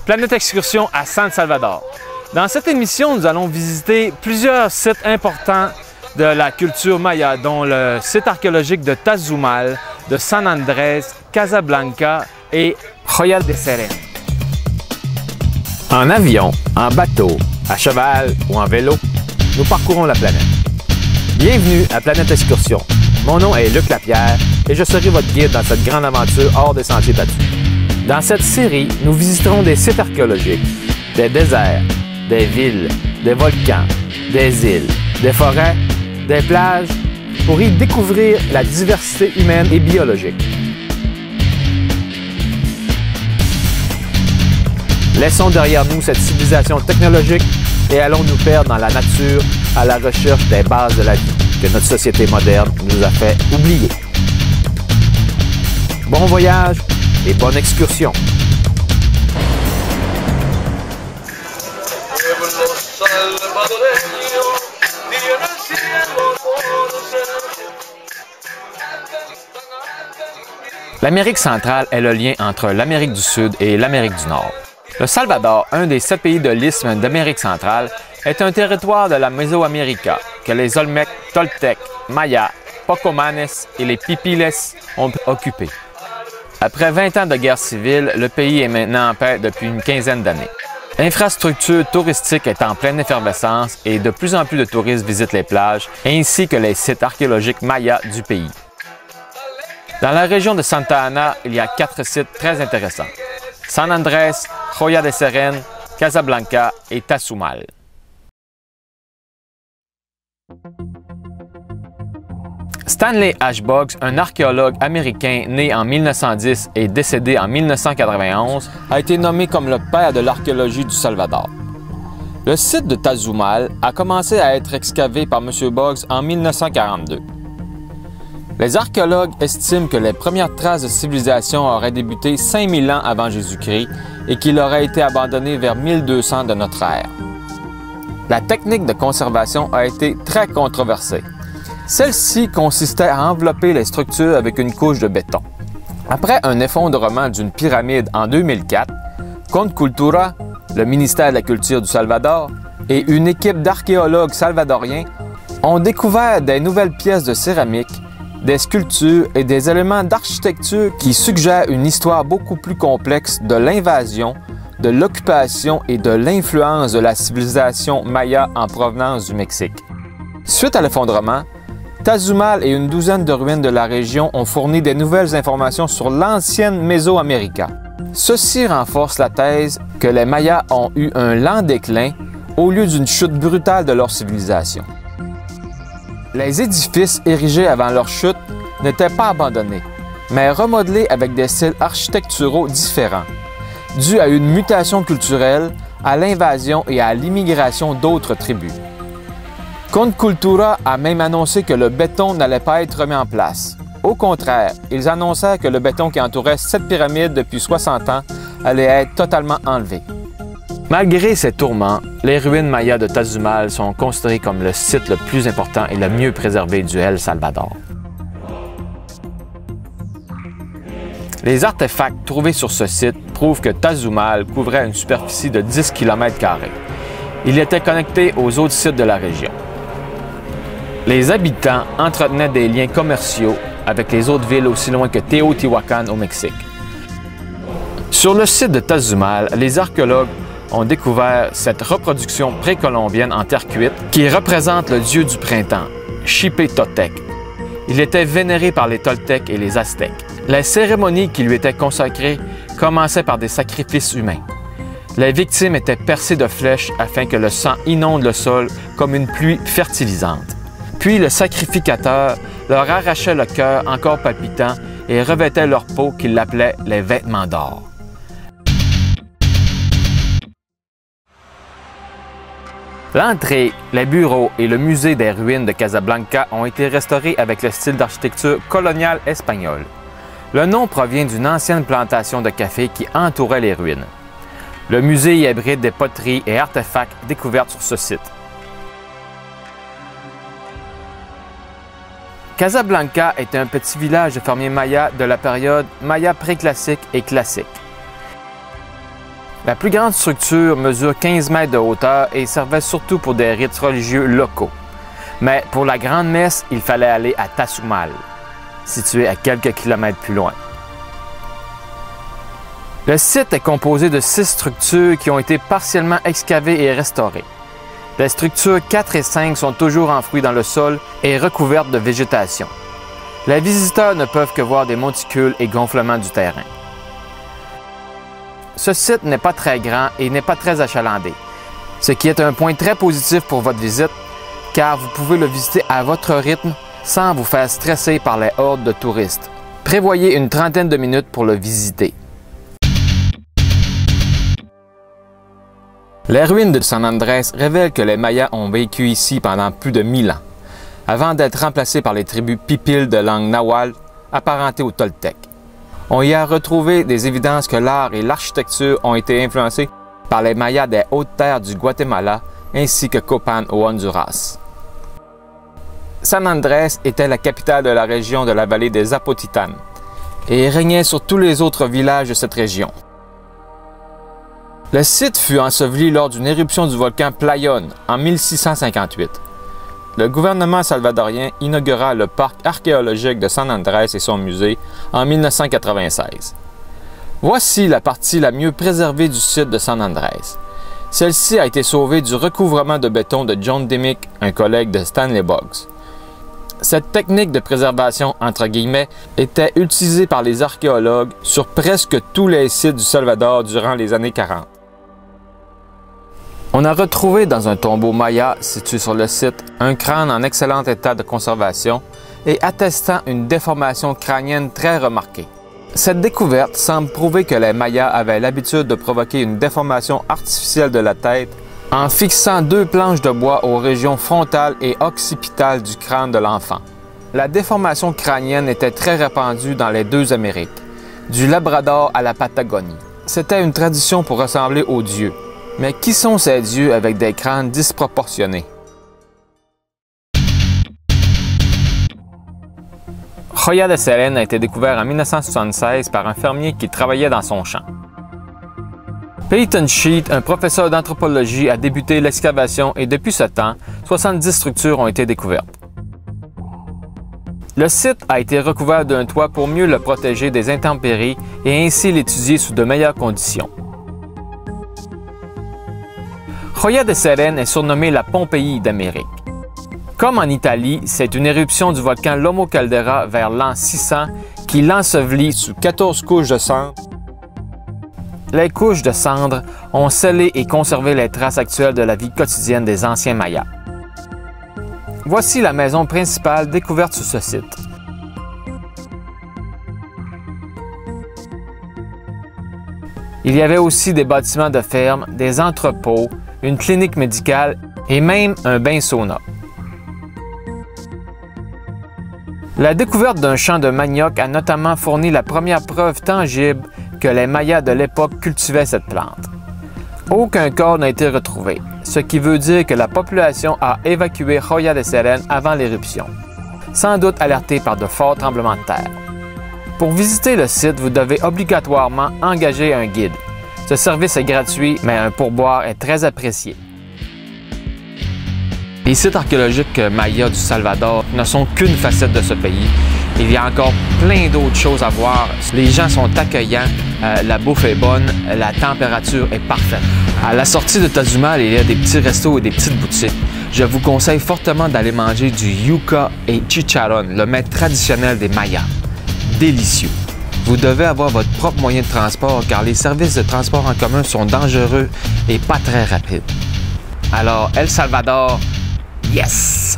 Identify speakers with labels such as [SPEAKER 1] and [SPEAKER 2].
[SPEAKER 1] Planète Excursion à San Salvador. Dans cette émission, nous allons visiter plusieurs sites importants de la culture maya, dont le site archéologique de Tazumal, de San Andrés, Casablanca et Joya de Serén. En avion, en bateau, à cheval ou en vélo, nous parcourons la planète. Bienvenue à Planète Excursion. Mon nom est Luc Lapierre et je serai votre guide dans cette grande aventure hors des sentiers battus. Dans cette série, nous visiterons des sites archéologiques, des déserts, des villes, des volcans, des îles, des forêts, des plages, pour y découvrir la diversité humaine et biologique. Laissons derrière nous cette civilisation technologique et allons nous perdre dans la nature à la recherche des bases de la vie que notre société moderne nous a fait oublier. Bon voyage et bonne excursion! L'Amérique centrale est le lien entre l'Amérique du Sud et l'Amérique du Nord. Le Salvador, un des 7 pays de l'isthme d'Amérique centrale, est un territoire de la Mésoamérica que les Olmecs, Toltecs, Mayas, Pocomanes et les Pipiles ont occupé. Après 20 ans de guerre civile, le pays est maintenant en paix depuis une quinzaine d'années. L'infrastructure touristique est en pleine effervescence et de plus en plus de touristes visitent les plages ainsi que les sites archéologiques mayas du pays. Dans la région de Santa Ana, il y a 4 sites très intéressants: San Andrés, Joya de Serén, Casablanca et Tazumal. Stanley H. Boggs, un archéologue américain né en 1910 et décédé en 1991, a été nommé comme le père de l'archéologie du Salvador. Le site de Tazumal a commencé à être excavé par M. Boggs en 1942. Les archéologues estiment que les premières traces de civilisation auraient débuté 5000 ans avant Jésus-Christ et qu'il aurait été abandonné vers 1200 de notre ère. La technique de conservation a été très controversée. Celle-ci consistait à envelopper les structures avec une couche de béton. Après un effondrement d'une pyramide en 2004, Concultura, le ministère de la Culture du Salvador et une équipe d'archéologues salvadoriens ont découvert des nouvelles pièces de céramique, des sculptures et des éléments d'architecture qui suggèrent une histoire beaucoup plus complexe de l'invasion, de l'occupation et de l'influence de la civilisation maya en provenance du Mexique. Suite à l'effondrement, Tazumal et une douzaine de ruines de la région ont fourni des nouvelles informations sur l'ancienne Mésoamérica. Ceci renforce la thèse que les Mayas ont eu un lent déclin au lieu d'une chute brutale de leur civilisation. Les édifices érigés avant leur chute n'étaient pas abandonnés, mais remodelés avec des styles architecturaux différents, dus à une mutation culturelle, à l'invasion et à l'immigration d'autres tribus. Concultura a même annoncé que le béton n'allait pas être remis en place. Au contraire, ils annoncèrent que le béton qui entourait cette pyramide depuis 60 ans allait être totalement enlevé. Malgré ces tourments, les ruines mayas de Tazumal sont considérées comme le site le plus important et le mieux préservé du El Salvador. Les artefacts trouvés sur ce site prouvent que Tazumal couvrait une superficie de 10 km². Il était connecté aux autres sites de la région. Les habitants entretenaient des liens commerciaux avec les autres villes aussi loin que Teotihuacan au Mexique. Sur le site de Tazumal, les archéologues ont découvert cette reproduction précolombienne en terre cuite qui représente le dieu du printemps, Xipetotec. Il était vénéré par les Toltecs et les Aztèques. Les cérémonies qui lui étaient consacrées commençaient par des sacrifices humains. Les victimes étaient percées de flèches afin que le sang inonde le sol comme une pluie fertilisante. Puis le sacrificateur leur arrachait le cœur encore palpitant et revêtait leur peau qu'il appelait les vêtements d'or. L'entrée, les bureaux et le musée des ruines de Casablanca ont été restaurés avec le style d'architecture coloniale espagnole. Le nom provient d'une ancienne plantation de café qui entourait les ruines. Le musée y abrite des poteries et artefacts découverts sur ce site. Casablanca était un petit village de fermiers mayas de la période maya préclassique et classique. La plus grande structure mesure 15 mètres de hauteur et servait surtout pour des rites religieux locaux. Mais pour la grande messe, il fallait aller à Tasumal, situé à quelques kilomètres plus loin. Le site est composé de 6 structures qui ont été partiellement excavées et restaurées. Les structures 4 et 5 sont toujours enfouies dans le sol et recouvertes de végétation. Les visiteurs ne peuvent que voir des monticules et gonflements du terrain. Ce site n'est pas très grand et n'est pas très achalandé, ce qui est un point très positif pour votre visite, car vous pouvez le visiter à votre rythme sans vous faire stresser par les hordes de touristes. Prévoyez une trentaine de minutes pour le visiter. Les ruines de San Andrés révèlent que les Mayas ont vécu ici pendant plus de 1000 ans, avant d'être remplacés par les tribus Pipil de langue nahuatl, apparentées aux Toltecs. On y a retrouvé des évidences que l'art et l'architecture ont été influencés par les Mayas des hautes terres du Guatemala ainsi que Copan au Honduras. San Andrés était la capitale de la région de la vallée des Zapotitan et régnait sur tous les autres villages de cette région. Le site fut enseveli lors d'une éruption du volcan Playón en 1658. Le gouvernement salvadorien inaugura le parc archéologique de San Andrés et son musée en 1996. Voici la partie la mieux préservée du site de San Andrés. Celle-ci a été sauvée du recouvrement de béton de John Dimick, un collègue de Stanley Boggs. Cette technique de préservation, entre guillemets, était utilisée par les archéologues sur presque tous les sites du Salvador durant les années 40. On a retrouvé dans un tombeau maya situé sur le site un crâne en excellent état de conservation et attestant une déformation crânienne très remarquée. Cette découverte semble prouver que les Mayas avaient l'habitude de provoquer une déformation artificielle de la tête en fixant 2 planches de bois aux régions frontales et occipitales du crâne de l'enfant. La déformation crânienne était très répandue dans les 2 Amériques, du Labrador à la Patagonie. C'était une tradition pour ressembler aux dieux. Mais qui sont ces dieux avec des crânes disproportionnés? Joya de Selene a été découvert en 1976 par un fermier qui travaillait dans son champ. Peyton Sheet, un professeur d'anthropologie, a débuté l'excavation et depuis ce temps, 70 structures ont été découvertes. Le site a été recouvert d'un toit pour mieux le protéger des intempéries et ainsi l'étudier sous de meilleures conditions. Joya de Selene est surnommée la Pompéi d'Amérique. Comme en Italie, c'est une éruption du volcan Lomo Caldera vers l'an 600 qui l'ensevelit sous 14 couches de cendres. Les couches de cendres ont scellé et conservé les traces actuelles de la vie quotidienne des anciens Mayas. Voici la maison principale découverte sur ce site. Il y avait aussi des bâtiments de ferme, des entrepôts, une clinique médicale et même un bain sauna. La découverte d'un champ de manioc a notamment fourni la première preuve tangible que les Mayas de l'époque cultivaient cette plante. Aucun corps n'a été retrouvé, ce qui veut dire que la population a évacué Joya de Selene avant l'éruption, sans doute alertée par de forts tremblements de terre. Pour visiter le site, vous devez obligatoirement engager un guide. Ce service est gratuit, mais un pourboire est très apprécié. Les sites archéologiques mayas du Salvador ne sont qu'une facette de ce pays. Il y a encore plein d'autres choses à voir. Les gens sont accueillants, la bouffe est bonne, la température est parfaite. À la sortie de Tasumal, il y a des petits restos et des petites boutiques. Je vous conseille fortement d'aller manger du yuca et chicharrón, le mets traditionnel des Mayas. Délicieux. Vous devez avoir votre propre moyen de transport car les services de transport en commun sont dangereux et pas très rapides. Alors, El Salvador, yes!